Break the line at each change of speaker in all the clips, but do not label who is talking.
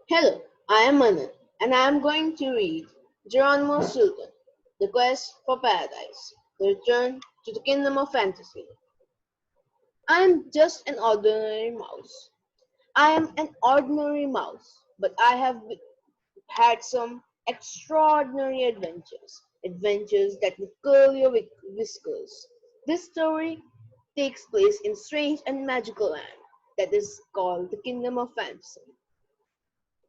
Hello, I am Manan, and I am going to read Geronimo Sultan, The Quest for Paradise, The Return to the Kingdom of Fantasy. I am just an ordinary mouse. I am an ordinary mouse, but I have had some extraordinary adventures that will curl your whiskers. This story takes place in strange and magical land that is called the Kingdom of Fantasy.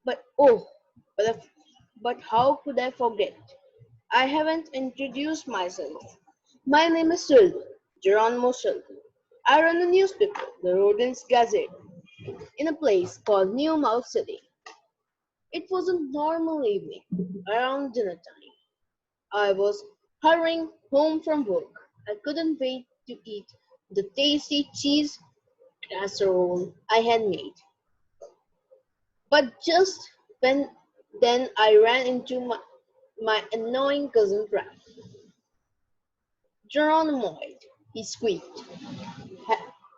But oh, but how could I forget? I haven't introduced myself. My name is Sultan, Geronimo Sultan. I run a newspaper, the Rodents Gazette, in a place called New Mouth City. It was a normal evening, around dinner time. I was hurrying home from work. I couldn't wait to eat the tasty cheese casserole I had made. But just when then I ran into my annoying cousin Brad. Geronimoid, he squeaked.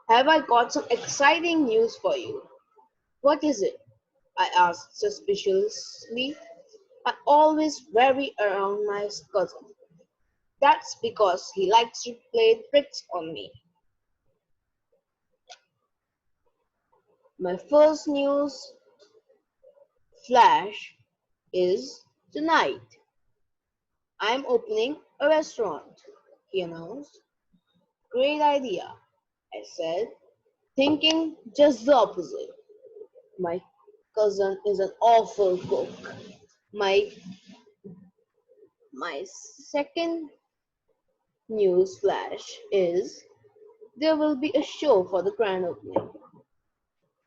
Have I got some exciting news for you? What is it? I asked suspiciously. I always vary around my cousin. That's because he likes to play tricks on me. My first news flash is tonight. I'm opening a restaurant, he announced. Great idea, I said, thinking just the opposite. My cousin is an awful cook. My my second news flash is there will be a show for the grand opening.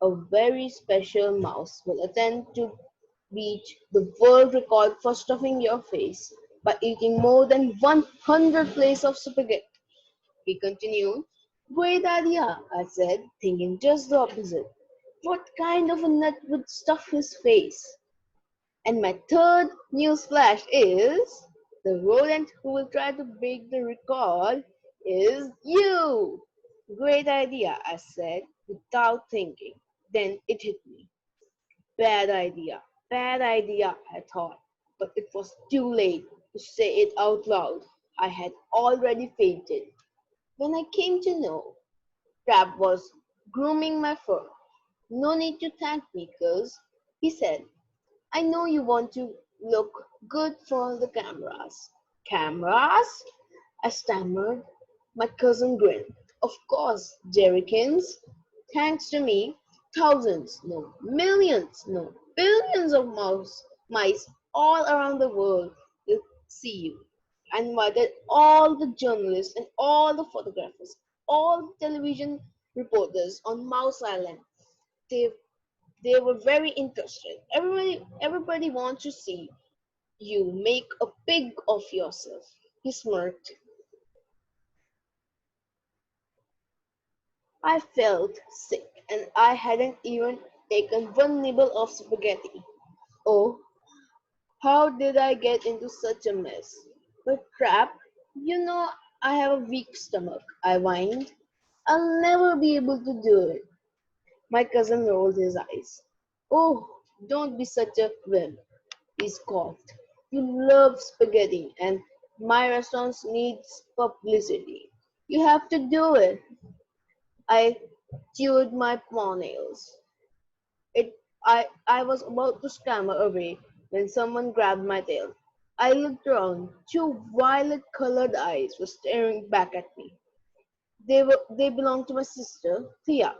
A very special mouse will attempt to beat the world record for stuffing your face by eating more than 100 plates of spaghetti. He continued. Great idea, I said, thinking just the opposite. What kind of a nut would stuff his face? And my third news flash is the rodent who will try to break the record is you. Great idea, I said without thinking. Then it hit me. Bad idea, I thought. But it was too late to say it out loud. I had already fainted. When I came to know Crab was grooming my fur. No need to thank me, cuz, he said. I know you want to look good for the cameras. Cameras? I stammered. My cousin grinned. Of course, Jerrykins. Thanks to me, thousands, no, millions, no, billions of mice all around the world will see you. I invited all the journalists and all the photographers, all the television reporters on Mouse Island. They they were very interested. Everybody wants to see you make a pig of yourself. He smirked. I felt sick and I hadn't even taken one nibble of spaghetti. Oh, how did I get into such a mess? But crap, you know I have a weak stomach, I whined. I'll never be able to do it. My cousin rolled his eyes. Oh, don't be such a wimp, he scoffed. You love spaghetti and my restaurant needs publicity. You have to do it. I chewed my nails. I was about to stammer away when someone grabbed my tail. I looked around. Two violet colored eyes were staring back at me. They belonged to my sister, Thea,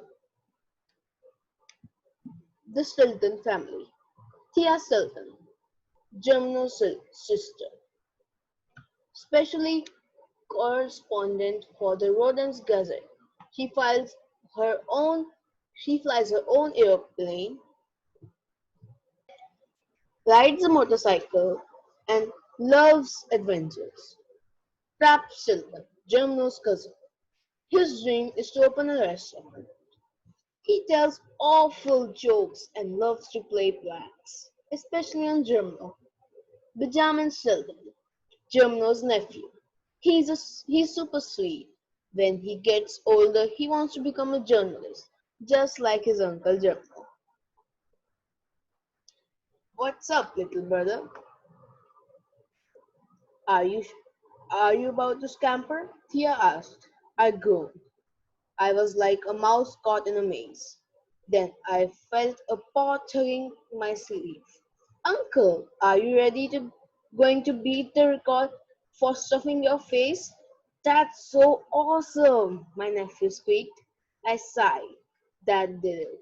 the Sultan family. Thea Sultan, Jumno's sister, specially correspondent for the Rodents Gazette. She files her own she flies her own airplane, rides a motorcycle, and loves adventures. Trap Sultan, Jumno's cousin. His dream is to open a restaurant. He tells awful jokes and loves to play pranks, especially on Jumno. Benjamin Sultan, Jumno's nephew. He's super sweet. When he gets older, he wants to become a journalist, just like his uncle Jumno. What's up, little brother? Are you are you about to scamper? Thea asked. I groaned. I was like a mouse caught in a maze. Then I felt a paw tugging my sleeve. Uncle, are you going to beat the record for stuffing your face? That's so awesome, my nephew squeaked. I sighed. That did it.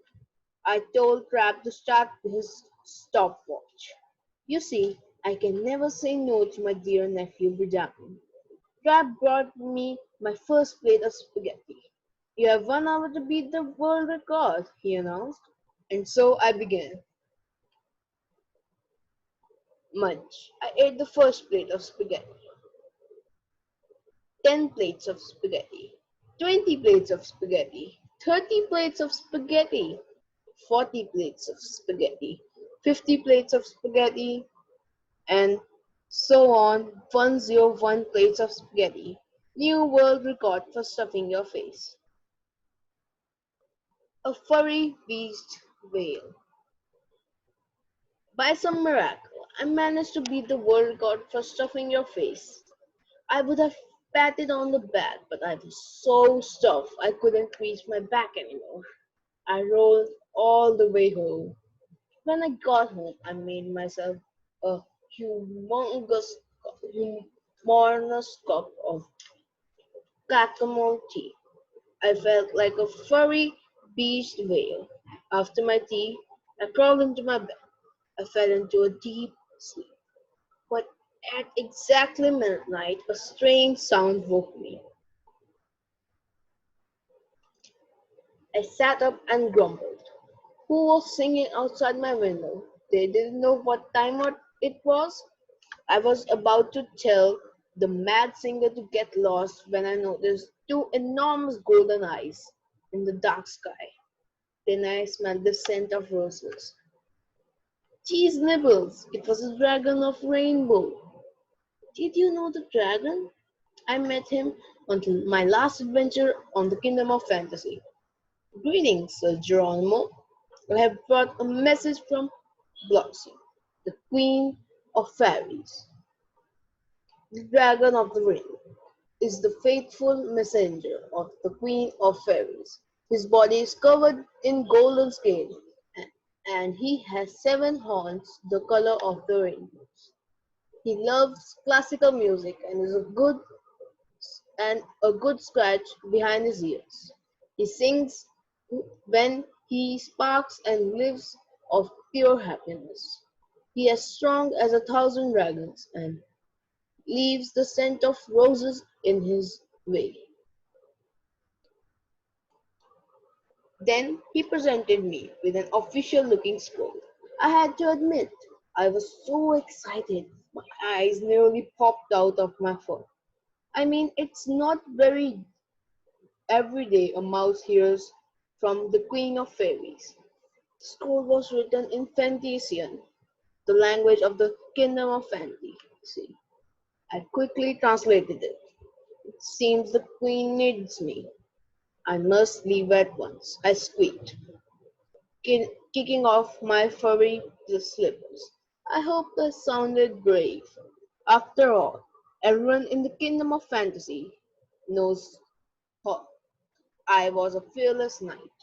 I told Crab to start his stopwatch. You see, I can never say no to my dear nephew Benjamin. Crab brought me my first plate of spaghetti. You have 1 hour to beat the world record, he announced. And so I began. Munch. I ate the first plate of spaghetti, 10 plates of spaghetti, 20 plates of spaghetti, 30 plates of spaghetti, 40 plates of spaghetti, 50 plates of spaghetti, and so on 101 plates of spaghetti. New world record for stuffing your face. A furry beast whale. By some miracle, I managed to beat the world record for stuffing your face. I would have patted on the back, but I was so stuffed I couldn't reach my back anymore. I rolled all the way home. When I got home, I made myself a humongous, humongous cup of Catamo tea. I felt like a furry beached whale. After my tea, I crawled into my bed. I fell into a deep sleep. But at exactly midnight, a strange sound woke me. I sat up and grumbled. Who was singing outside my window? They didn't know what time it was. I was about to tell the mad singer to get lost when I noticed two enormous golden eyes in the dark sky. Then I smelled the scent of roses. Cheese nibbles! It was a dragon of rainbow. Did you know the dragon? I met him on my last adventure on the Kingdom of Fantasy. Greetings, Sir Geronimo. I have brought a message from Blossom, the Queen of Fairies. The Dragon of the Ring is the faithful messenger of the Queen of Fairies. His body is covered in golden scales, and he has 7 horns, the color of the rainbows. He loves classical music and a good scratch behind his ears. He sings when he sparks and lives of pure happiness. He is strong as 1,000 dragons and leaves the scent of roses in his way. Then he presented me with an official looking scroll. I had to admit, I was so excited, my eyes nearly popped out of my fur. I mean, it's not very every day a mouse hears from the Queen of Fairies. The scroll was written in Fantasian, the language of the Kingdom of Fantasy. I quickly translated it. It seems the Queen needs me. I must leave at once, I squeaked, kicking off my furry slippers. I hope that sounded brave. After all, everyone in the Kingdom of Fantasy knows how I was a fearless knight.